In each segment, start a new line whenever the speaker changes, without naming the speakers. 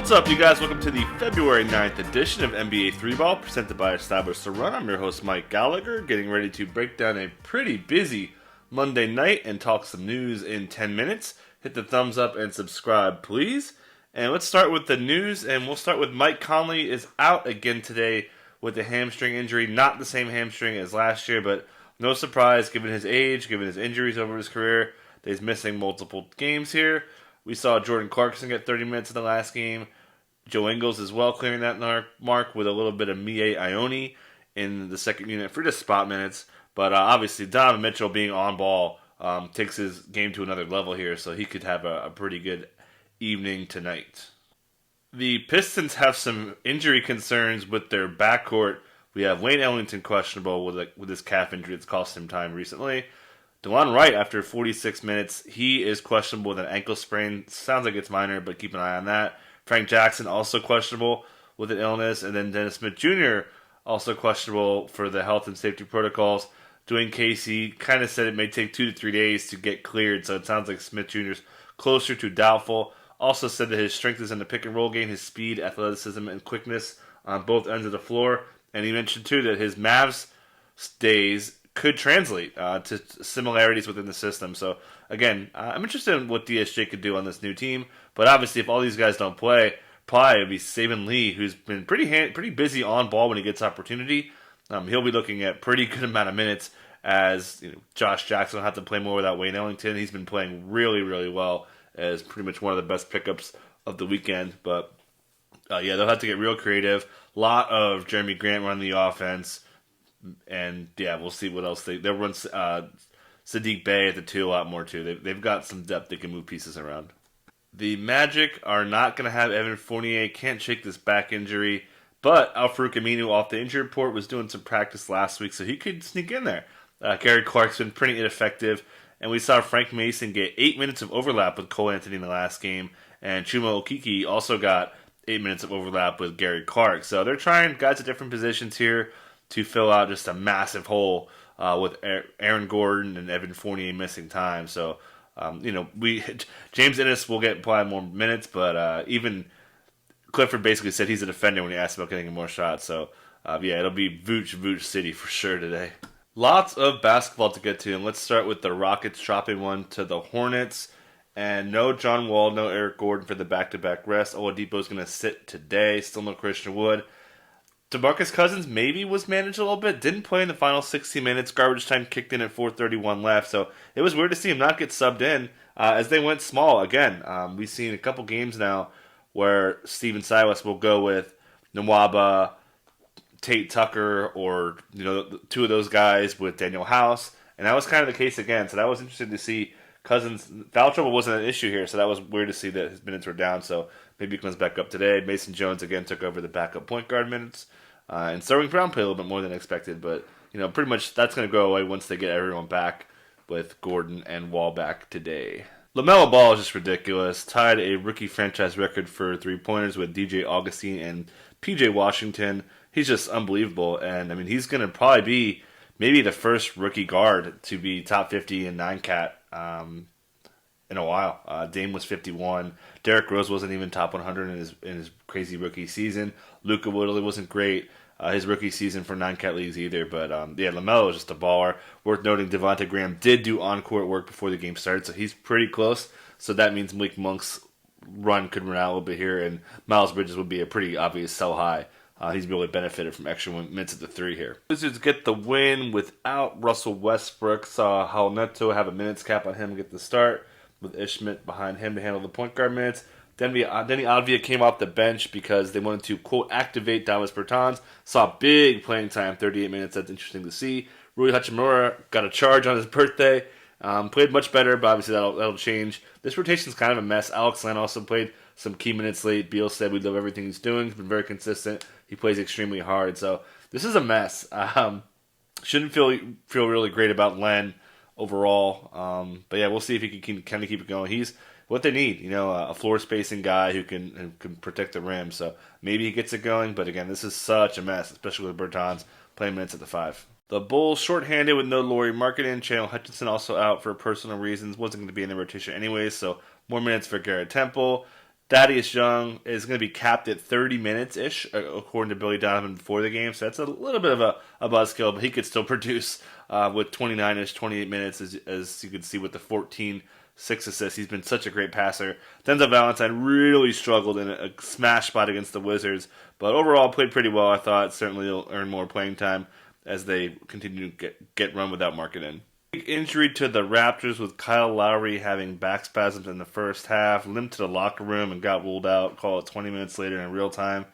What's up, you guys? Welcome to the February 9th edition of NBA 3-Ball, presented by Established to Run. I'm your host, Mike Gallagher, getting ready to break down a pretty busy Monday night and talk some news in 10 minutes. Hit the thumbs up and subscribe, please. And let's start with the news, and we'll start with Mike Conley is out again today with a hamstring injury. Not the same hamstring as last year, but no surprise given his age, given his injuries over his career, that he's missing multiple games here. We saw Jordan Clarkson get 30 minutes in the last game. Joe Ingles as well clearing that mark with a little bit of Mie Ione in the second unit for just spot minutes. But obviously Donovan Mitchell being on ball takes his game to another level here, so he could have a pretty good evening tonight. The Pistons have some injury concerns with their backcourt. We have Wayne Ellington questionable with his calf injury that's cost him time recently. DeLon Wright, after 46 minutes, he is questionable with an ankle sprain. Sounds like it's minor, but keep an eye on that. Frank Jackson also questionable with an illness. And then Dennis Smith Jr. also questionable for the health and safety protocols. Dwayne Casey kind of said it may take 2 to 3 days to get cleared, so it sounds like Smith Jr. is closer to doubtful. Also said that his strength is in the pick and roll game, his speed, athleticism, and quickness on both ends of the floor. And he mentioned, too, that his Mavs days could translate to similarities within the system. So, again, I'm interested in what DSJ could do on this new team. But obviously, if all these guys don't play, probably it would be Saban Lee, who's been pretty busy on ball when he gets opportunity. He'll be looking at pretty good amount of minutes as Josh Jackson will have to play more without Wayne Ellington. He's been playing really, really well as pretty much one of the best pickups of the weekend. But, they'll have to get real creative. A lot of Jeremy Grant running the offense. And, we'll see what else they'll run Sadiq Bey at the 2 a lot more, too. They've got some depth they can move pieces around. The Magic are not going to have Evan Fournier. Can't shake this back injury. But Al-Farouq Aminu off the injury report was doing some practice last week, so he could sneak in there. Gary Clark's been pretty ineffective. And we saw Frank Mason get 8 minutes of overlap with Cole Anthony in the last game. And Chuma Okeke also got 8 minutes of overlap with Gary Clark. So they're trying guys at different positions here to fill out just a massive hole with Aaron Gordon and Evan Fournier missing time. So, James Ennis will get probably more minutes, but even Clifford basically said he's a defender when he asked about getting more shots. So, it'll be Vooch City for sure today. Lots of basketball to get to, and let's start with the Rockets dropping one to the Hornets. And no John Wall, no Eric Gordon for the back-to-back rest. Oladipo's going to sit today. Still no Christian Wood. DeMarcus Cousins maybe was managed a little bit. Didn't play in the final 60 minutes. Garbage time kicked in at 4:31 left. So it was weird to see him not get subbed in as they went small. Again, we've seen a couple games now where Steven Silas will go with Nwaba, Tate Tucker, or two of those guys with Daniel House. And that was kind of the case again. So that was interesting to see. Cousins, foul trouble wasn't an issue here, so that was weird to see that his minutes were down. So maybe he comes back up today. Mason Jones again took over the backup point guard minutes. And Sterling Brown played a little bit more than expected, but pretty much that's going to go away once they get everyone back with Gordon and Wall back today. LaMelo Ball is just ridiculous. Tied a rookie franchise record for three-pointers with DJ Augustine and PJ Washington. He's just unbelievable, and he's going to probably be maybe the first rookie guard to be top 50 in 9-cat in a while. Dame was 51. Derrick Rose wasn't even top 100 in his crazy rookie season. Luka Woodley wasn't great his rookie season for 9-cat leagues either. But LaMelo is just a baller. Worth noting, Devontae Graham did do on-court work before the game started, so he's pretty close. So that means Malik Monk's run could run out a little bit here, and Miles Bridges would be a pretty obvious sell high. He's really benefited from extra minutes at the 3 here. Wizards get the win without Russell Westbrook. Saw Hal Neto have a minutes cap on him to get the start, with Ishmit behind him to handle the point guard minutes. Denny Avdija came off the bench because they wanted to, quote, activate Davis Bertans. Saw big playing time, 38 minutes. That's interesting to see. Rui Hachimura got a charge on his birthday. Played much better, but obviously that'll change. This rotation's kind of a mess. Alex Len also played some key minutes late. Beal said we love everything he's doing. He's been very consistent. He plays extremely hard. So this is a mess. Shouldn't feel really great about Len overall. But we'll see if he can kind of keep it going. He's what they need, a floor spacing guy who can protect the rim. So maybe he gets it going. But again, this is such a mess, especially with Bertans playing minutes at the 5. The Bulls shorthanded with no Lowry Markkanen. Channel Hutchinson also out for personal reasons. Wasn't going to be in the rotation anyways, so more minutes for Garrett Temple. Thaddeus Young is going to be capped at 30 minutes-ish, according to Billy Donovan before the game. So that's a little bit of a buzzkill, but he could still produce with 29-ish, 28 minutes, as you can see with the 14, 6 assists. He's been such a great passer. Denzel Valentine really struggled in a smash spot against the Wizards, but overall played pretty well, I thought. Certainly he'll earn more playing time as they continue to get run without Markkanen. Injury to the Raptors with Kyle Lowry having back spasms in the first half, limped to the locker room and got ruled out, call it 20 minutes later in real time.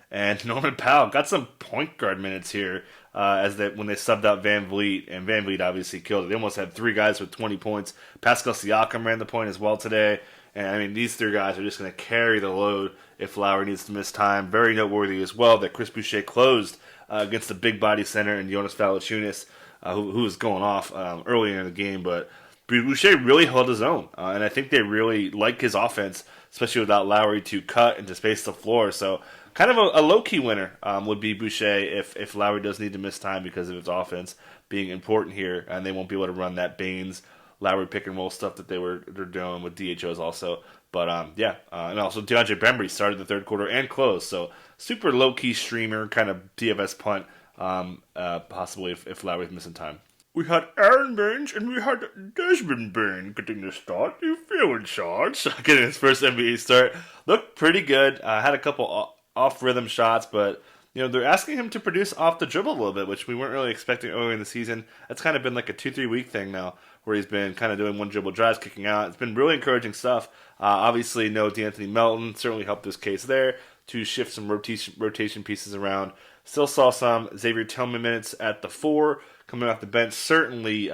And Norman Powell got some point guard minutes here when they subbed out Van Vliet, and Van Vliet obviously killed it. They almost had 3 guys with 20 points. Pascal Siakam ran the point as well today. And I mean, these 3 guys are just going to carry the load if Lowry needs to miss time. Very noteworthy as well that Chris Boucher closed against the big body center and Jonas Valanciunas, who was going off earlier in the game, but Boucher really held his own, and I think they really like his offense, especially without Lowry to cut and to space the floor. So kind of a low-key winner would be Boucher if Lowry does need to miss time because of his offense being important here, and they won't be able to run that Baines, Lowry pick-and-roll stuff that they're doing with DHOs also. But, and also DeAndre Bembry started the third quarter and closed, so super low-key streamer, kind of DFS punt. Possibly if Lowry's missing time. We had Aaron Baines and we had Desmond Bain getting the start. You feeling shots? Getting his first NBA start. Looked pretty good. Had a couple off-rhythm shots, but they're asking him to produce off the dribble a little bit, which we weren't really expecting earlier in the season. That's kind of been like a 2-3 week thing now, where he's been kind of doing one dribble drives, kicking out. It's been really encouraging stuff. Obviously, no D'Anthony Melton certainly helped his case there to shift some rotation pieces around. Still saw some Xavier Tillman minutes at the 4 coming off the bench. Certainly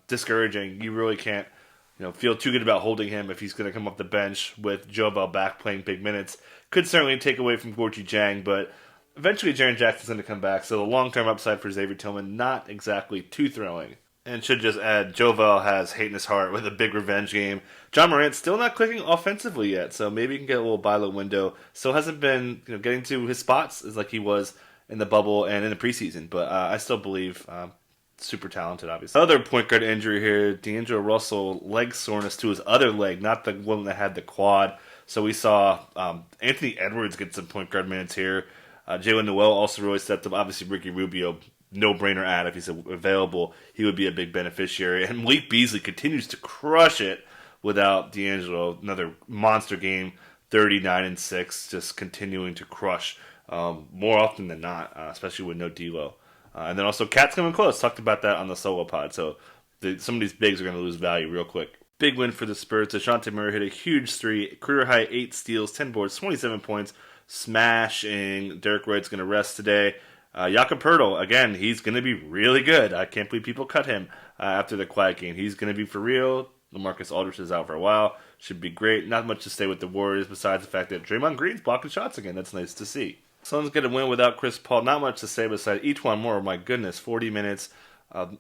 discouraging. You really can't feel too good about holding him if he's going to come off the bench with Jovel back playing big minutes. Could certainly take away from Gorgie Jang, but eventually Jaren Jackson's going to come back. So the long-term upside for Xavier Tillman, not exactly too thrilling. And should just add, Jovel has hate in his heart with a big revenge game. John Morant still not clicking offensively yet, so maybe he can get a little buy low window. Still hasn't been getting to his spots as like he was in the bubble and in the preseason, but I still believe super talented, obviously. Other point guard injury here, D'Angelo Russell, leg soreness to his other leg, not the one that had the quad. So we saw Anthony Edwards get some point guard minutes here. Jalen Noel also really stepped up. Obviously, Ricky Rubio, no-brainer ad. If he's available, he would be a big beneficiary. And Malik Beasley continues to crush it without D'Angelo. Another monster game, 39-6, just continuing to crush. More often than not, especially with no D'Lo. And then also Cat's coming close. Talked about that on the solo pod. So some of these bigs are going to lose value real quick. Big win for the Spurs. Dejounte Murray hit a huge 3. Career high 8 steals, 10 boards, 27 points. Smashing. Derek White's going to rest today. Jakob Poeltl, again, he's going to be really good. I can't believe people cut him after the quiet game. He's going to be for real. LaMarcus Aldridge is out for a while. Should be great. Not much to say with the Warriors besides the fact that Draymond Green's blocking shots again. That's nice to see. Suns get a win without Chris Paul. Not much to say besides each one more. My goodness, 40 minutes.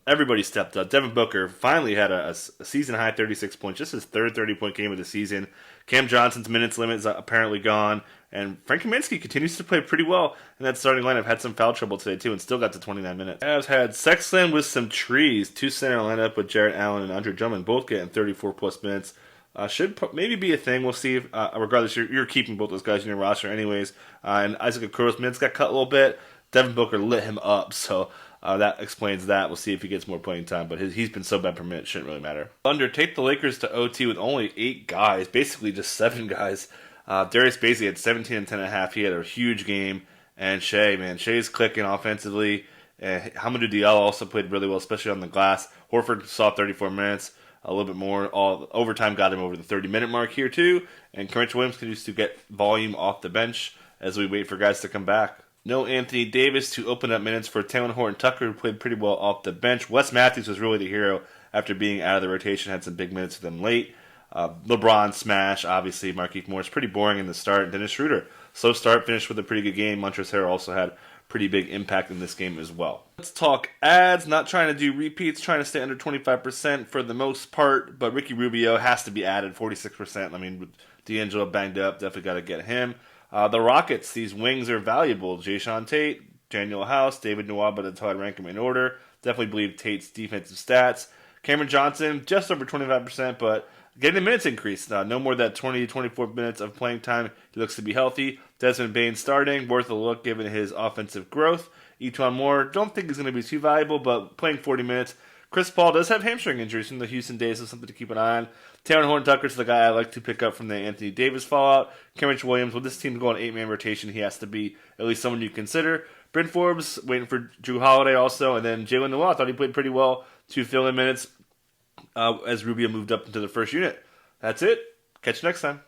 Everybody stepped up. Devin Booker finally had a season-high 36 points. Just his third 30-point game of the season. Cam Johnson's minutes limit is apparently gone. And Frank Kaminsky continues to play pretty well in that starting lineup. Had some foul trouble today, too, and still got to 29 minutes. Avs had Sexland with some trees. 2-center lineup with Jarrett Allen and Andre Drummond both getting 34-plus minutes. Should maybe be a thing. We'll see. Regardless, you're keeping both those guys in your roster anyways. And Isaac Okoro's minutes got cut a little bit. Devin Booker lit him up, so that explains that. We'll see if he gets more playing time, but he's been so bad per minute, shouldn't really matter. Thunder take the Lakers to OT with only 8 guys, basically just 7 guys. Darius Bazley had 17 and 10.5. He had a huge game. And Shea's clicking offensively. Hamidou Diallo also played really well, especially on the glass. Horford saw 34 minutes. A little bit more. All overtime got him over the 30-minute mark here, too. And Kerrance Williams continues to get volume off the bench as we wait for guys to come back. No Anthony Davis to open up minutes for Taylor Horton-Tucker, who played pretty well off the bench. Wes Matthews was really the hero after being out of the rotation, had some big minutes for them late. LeBron smash, obviously. Markieff Morris, pretty boring in the start. And Dennis Schroeder, slow start, finished with a pretty good game. Montrezl Harrell also had pretty big impact in this game as well. Let's talk ads. Not trying to do repeats, trying to stay under 25% for the most part, but Ricky Rubio has to be added, 46%. I mean, with D'Angelo banged up, definitely got to get him. The Rockets, these wings are valuable. Jayshawn Tate, Daniel House, David Nwaba, that's how I'd rank them in order. Definitely believe Tate's defensive stats. Cameron Johnson, just over 25%, but Getting the minutes increased. No more than 20 to 24 minutes of playing time. He looks to be healthy. Desmond Bane starting. Worth a look given his offensive growth. Etuan Moore, don't think he's going to be too valuable, but playing 40 minutes. Chris Paul does have hamstring injuries from the Houston days, so something to keep an eye on. Taron Horton-Tucker's the guy I like to pick up from the Anthony Davis fallout. Kenrich Williams, with this team going 8-man rotation, he has to be at least someone you consider. Bryn Forbes, waiting for Drew Holiday also, and then Jalen Noel, I thought he played pretty well to fill in minutes as Rubio moved up into the first unit. That's it. Catch you next time.